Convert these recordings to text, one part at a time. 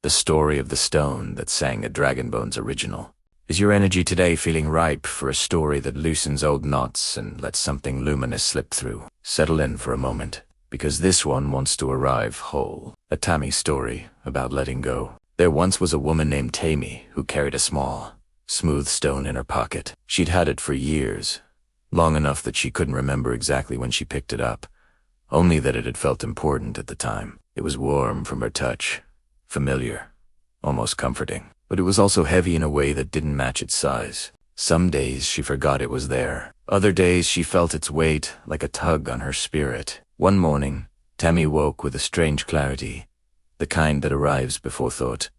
the story of the stone that sang a Dragonbones original. Is your energy today feeling ripe for a story that loosens old knots and lets something luminous slip through? Settle in for a moment, because this one wants to arrive whole. A Tammy story about letting go. There once was a woman named Tammy who carried a small, smooth stone in her pocket. She'd had it for years, long enough that she couldn't remember exactly when she picked it up, only that it had felt important at the time. It was warm from her touch, familiar, almost comforting. But it was also heavy in a way that didn't match its size. Some days she forgot it was there. Other days she felt its weight like a tug on her spirit. One morning, Tammy woke with a strange clarity, the kind that arrives before thought,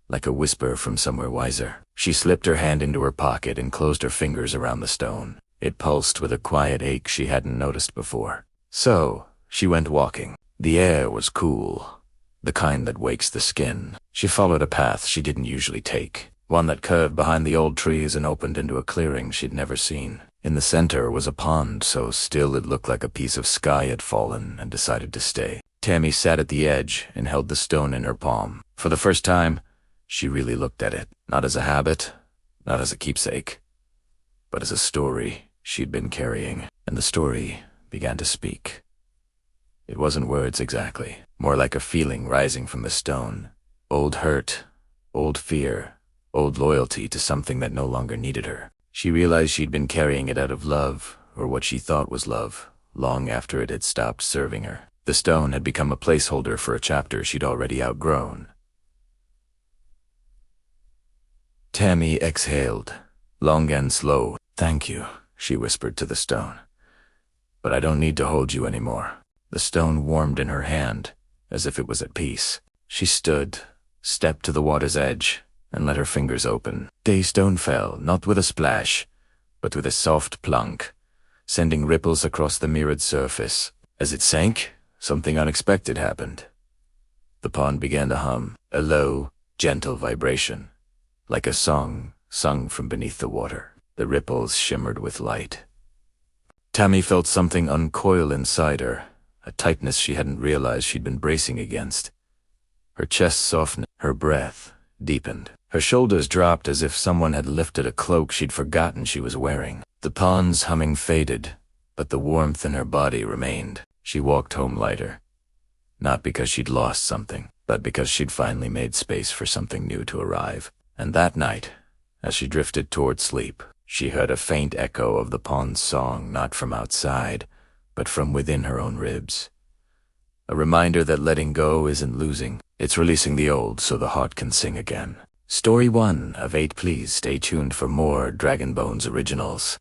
like a whisper from somewhere wiser. She slipped her hand into her pocket and closed her fingers around the stone. It pulsed with a quiet ache she hadn't noticed before. So, she went walking. The air was cool, the kind that wakes the skin. She followed a path she didn't usually take, one that curved behind the old trees and opened into a clearing she'd never seen. In the center was a pond so still it looked like a piece of sky had fallen and decided to stay. Tammy sat at the edge and held the stone in her palm. For the first time, she really looked at it, not as a habit, not as a keepsake, but as a story she'd been carrying. And the story began to speak. It wasn't words exactly, more like a feeling rising from the stone. Old hurt, old fear, old loyalty to something that no longer needed her. She realized she'd been carrying it out of love, or what she thought was love, long after it had stopped serving her. The stone had become a placeholder for a chapter she'd already outgrown. Tammy exhaled, long and slow. "Thank you," she whispered to the stone. "But I don't need to hold you anymore." The stone warmed in her hand, as if it was at peace. She stood, stepped to the water's edge, and let her fingers open. The stone fell, not with a splash, but with a soft plunk, sending ripples across the mirrored surface. As it sank, something unexpected happened. The pond began to hum, a low, gentle vibration, like a song sung from beneath the water. The ripples shimmered with light. Tammy felt something uncoil inside her, a tightness she hadn't realized she'd been bracing against. Her chest softened, her breath deepened. Her shoulders dropped as if someone had lifted a cloak she'd forgotten she was wearing. The pond's humming faded, but the warmth in her body remained. She walked home lighter, not because she'd lost something, but because she'd finally made space for something new to arrive. And that night, as she drifted toward sleep, she heard a faint echo of the pond's song, not from outside, but from within her own ribs. A reminder that letting go isn't losing, it's releasing the old so the heart can sing again. Story 1 of 8. Please stay tuned for more Dragonbones originals.